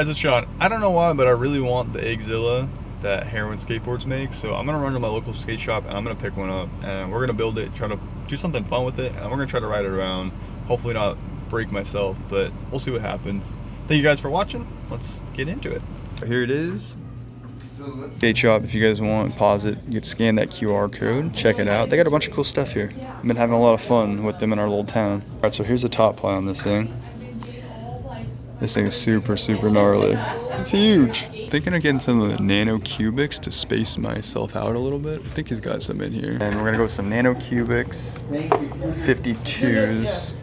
guys, it's Sean. I don't know why, but I really want the EggZilla that Heroin Skateboards makes. So I'm gonna run to my local skate shop and I'm gonna pick one up and we're gonna build it, try to do something fun with it, and we're gonna try to ride it around. Hopefully not break myself, but we'll see what happens. Thank you guys for watching. Let's get into it. Here it is. Skate shop, if you guys want, pause it. You can scan that QR code, check it out. They got a bunch of cool stuff here. I've been having a lot of fun with them in our little town. All right, so here's the top ply on this thing. This thing is super, super gnarly. It's huge. Thinking of getting some of the nano cubics to space myself out a little bit. I think he's got some in here. And we're gonna go with some nano cubics, 52s.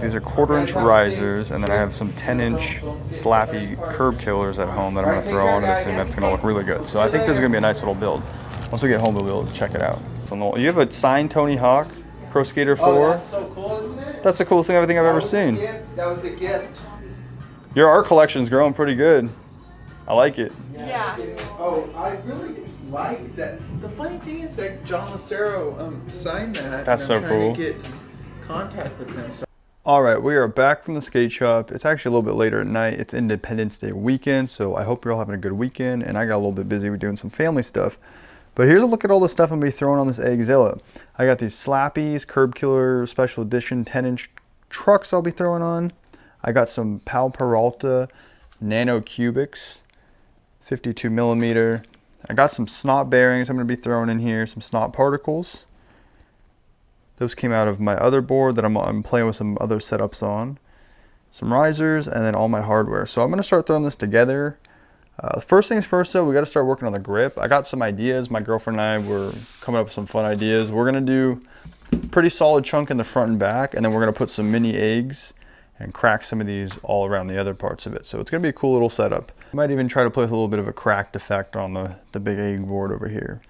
These are 1/4-inch risers, and then I have some 10-inch slappy curb killers at home that I'm gonna throw onto this thing that's gonna look really good. So I think this is gonna be a nice little build. Once we get home, we'll be able to check it out. So you have a signed Tony Hawk Pro Skater 4. Oh, that's so cool, isn't it? That's the coolest thing I think I've ever seen. That was a gift. Your art collection's growing pretty good. I like it. Yeah. Oh, I really like that. The funny thing is that John Lucero signed that. That's so cool. I'm trying to get contact with him. So. All right, we are back from the skate shop. It's actually a little bit later at night. It's Independence Day weekend, so I hope you're all having a good weekend, and I got a little bit busy with doing some family stuff. But here's a look at all the stuff I'm gonna be throwing on this EggZilla. I got these slappies, Curb Killer Special Edition 10-inch trucks I'll be throwing on. I got some Pal Peralta Nano Cubics, 52 millimeter. I got some snot bearings I'm gonna be throwing in here, some snot particles. Those came out of my other board that I'm playing with some other setups on. Some risers, and then all my hardware. So I'm gonna start throwing this together. First things first though, we gotta start working on the grip. I got some ideas. My girlfriend and I were coming up with some fun ideas. We're gonna do a pretty solid chunk in the front and back, and then we're gonna put some mini eggs and crack some of these all around the other parts of it. So it's gonna be a cool little setup. I might even try to play with a little bit of a cracked effect on the big egg board over here.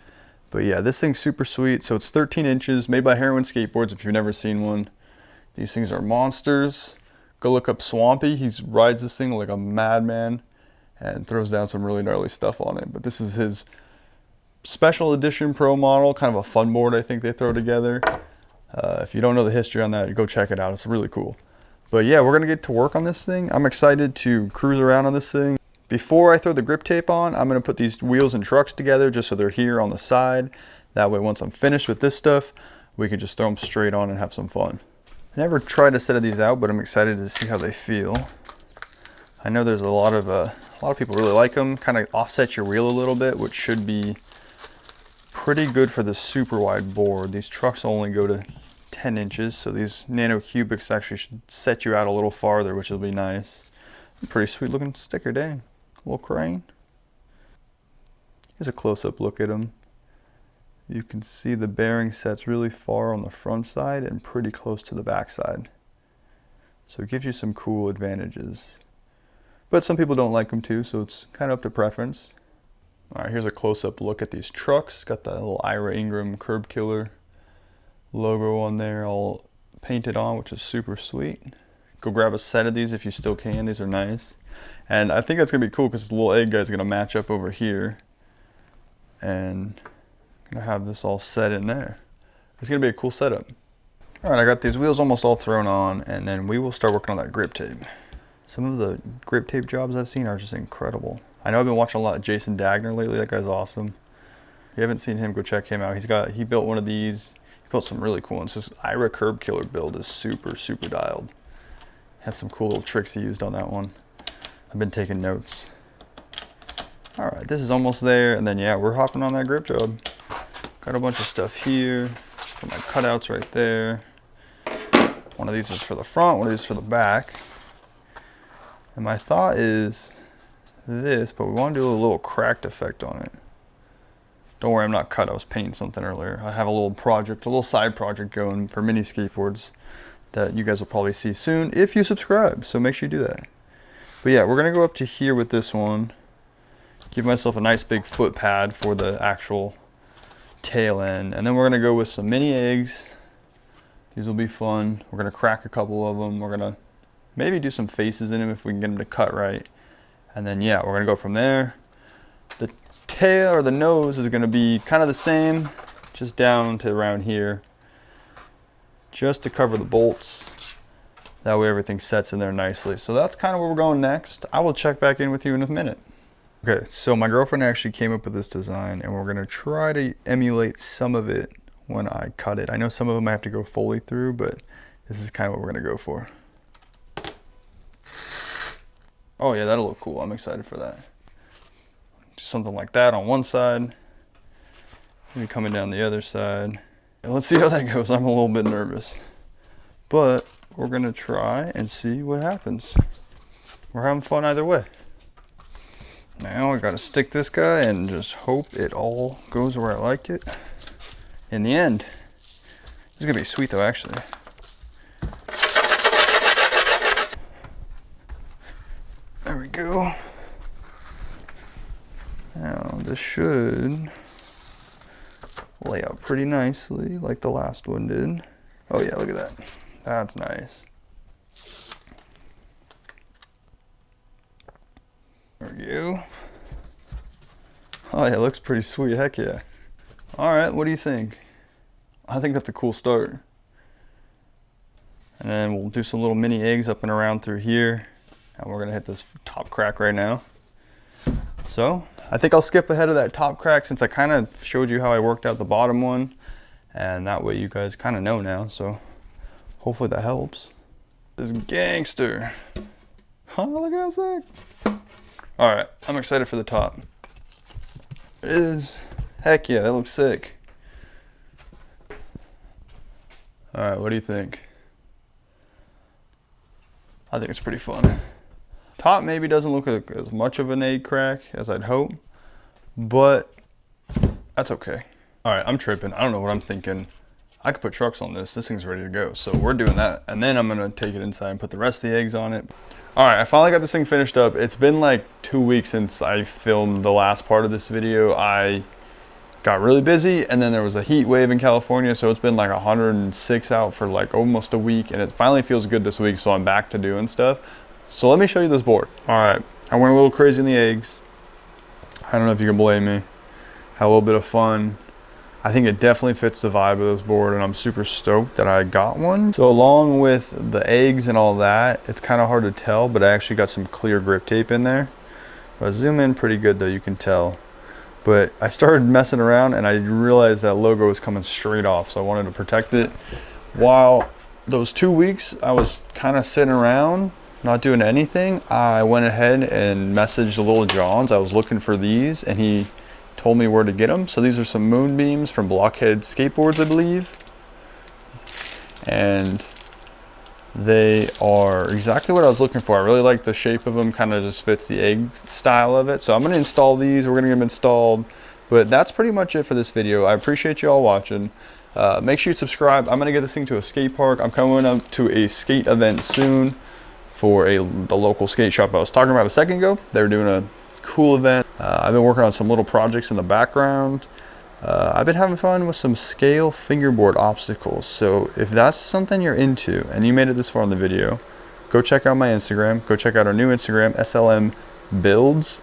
But yeah, this thing's super sweet. So it's 13 inches, made by Heroin Skateboards if you've never seen one. These things are monsters. Go look up Swampy. He rides this thing like a madman and throws down some really gnarly stuff on it. But this is his special edition pro model, kind of a fun board I think they throw together. If you don't know the history on that, go check it out. It's really cool. But yeah, we're gonna get to work on this thing. I'm excited to cruise around on this thing. Before I throw the grip tape on, I'm gonna put these wheels and trucks together just so they're here on the side. That way, once I'm finished with this stuff, we can just throw them straight on and have some fun. I never tried a set of these out, but I'm excited to see how they feel. I know there's a lot of people really like them. Kind of offset your wheel a little bit, which should be pretty good for the super wide board. These trucks only go to 10 inches, so these nano cubics actually should set you out a little farther, which will be nice. Pretty sweet looking sticker, dang. Little crane. Here's a close-up look at them. You can see the bearing sets really far on the front side and pretty close to the back side. So it gives you some cool advantages. But some people don't like them too, so it's kind of up to preference. All right, here's a close-up look at these trucks. Got the little Ira Ingram Curb Killer logo on there, all painted on, which is super sweet. Go grab a set of these if you still can. These are nice. And I think that's gonna be cool because this little egg guy's gonna match up over here. And I'm gonna have this all set in there. It's gonna be a cool setup. All right, I got these wheels almost all thrown on, and then we will start working on that grip tape. Some of the grip tape jobs I've seen are just incredible. I know I've been watching a lot of Jason Dagner lately. That guy's awesome. If you haven't seen him, go check him out. He built one of these. He built some really cool ones. This Ira Curb Killer build is super, super dialed. Has some cool little tricks he used on that one. I've been taking notes. All right, this is almost there, and then yeah, we're hopping on that grip job. Got a bunch of stuff here. For my cutouts right there. One of these is for the front, one of these is for the back. And my thought is this, but we want to do a little cracked effect on it. Don't worry, I'm not cut. I was painting something earlier. I have a little project, a little side project going for mini skateboards that you guys will probably see soon if you subscribe. So make sure you do that. But yeah, we're gonna go up to here with this one. Give myself a nice big foot pad for the actual tail end. And then we're gonna go with some mini eggs. These will be fun. We're gonna crack a couple of them. We're gonna maybe do some faces in them if we can get them to cut right. And then yeah, we're gonna go from there. The tail or the nose is gonna be kind of the same, just down to around here, just to cover the bolts. That way everything sets in there nicely. So that's kind of where we're going next. I will check back in with you in a minute. Okay, so my girlfriend actually came up with this design, and we're gonna try to emulate some of it when I cut it. I know some of them I have to go fully through, but this is kind of what we're gonna go for. Oh yeah, that'll look cool. I'm excited for that. Just something like that on one side, maybe coming down the other side. And let's see how that goes. I'm a little bit nervous, but we're gonna try and see what happens. We're having fun either way. Now I gotta stick this guy and just hope it all goes where I like it. In the end, this is gonna be sweet though, actually. There we go. Now this should lay out pretty nicely like the last one did. Oh yeah, look at that. That's nice. There we go. Oh yeah, it looks pretty sweet, heck yeah. All right, what do you think? I think that's a cool start. And then we'll do some little mini eggs up and around through here. And we're gonna hit this top crack right now. So I think I'll skip ahead of that top crack since I kind of showed you how I worked out the bottom one. And that way you guys kind of know now, so hopefully that helps. This gangster. Oh, look how sick. All right, I'm excited for the top. It is. Heck yeah, that looks sick. All right, what do you think? I think it's pretty fun. Top maybe doesn't look like as much of an egg crack as I'd hope, but that's okay. All right, I'm tripping. I don't know what I'm thinking. I could put trucks on this. This thing's ready to go. So we're doing that. And then I'm gonna take it inside and put the rest of the eggs on it. All right, I finally got this thing finished up. It's been like 2 weeks since I filmed the last part of this video. I got really busy, and then there was a heat wave in California, so it's been like 106 out for like almost a week, and it finally feels good this week, so I'm back to doing stuff. So let me show you this board. All right, I went a little crazy in the eggs. I don't know if you can blame me. Had a little bit of fun. I think it definitely fits the vibe of this board, and I'm super stoked that I got one. So along with the eggs and all that, it's kind of hard to tell, but I actually got some clear grip tape in there. If I zoom in pretty good though, you can tell. But I started messing around and I realized that logo was coming straight off, so I wanted to protect it. While those 2 weeks I was kind of sitting around, not doing anything, I went ahead and messaged Lil Johns. I was looking for these and he told me where to get them. So these are some moonbeams from Blockhead Skateboards, I believe. And they are exactly what I was looking for. I really like the shape of them, kind of just fits the egg style of it. So I'm gonna install these, we're gonna get them installed. But that's pretty much it for this video. I appreciate you all watching. Make sure you subscribe. I'm gonna get this thing to a skate park. I'm coming up to a skate event soon for the local skate shop I was talking about a second ago. They were doing a cool event. I've been working on some little projects in the background. I've been having fun with some scale fingerboard obstacles. So if that's something you're into and you made it this far in the video, go check out my Instagram. Go check out our new Instagram, SLM Builds,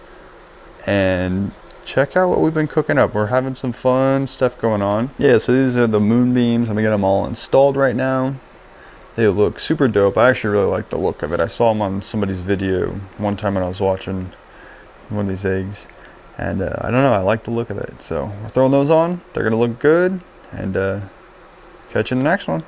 and check out what we've been cooking up. We're having some fun stuff going on. Yeah, so these are the moonbeams. I'm gonna get them all installed right now. They look super dope. I actually really like the look of it. I saw them on somebody's video one time when I was watching one of these eggs, and I don't know, I like the look of it. So we're throwing those on. They're gonna look good, and catch you in the next one.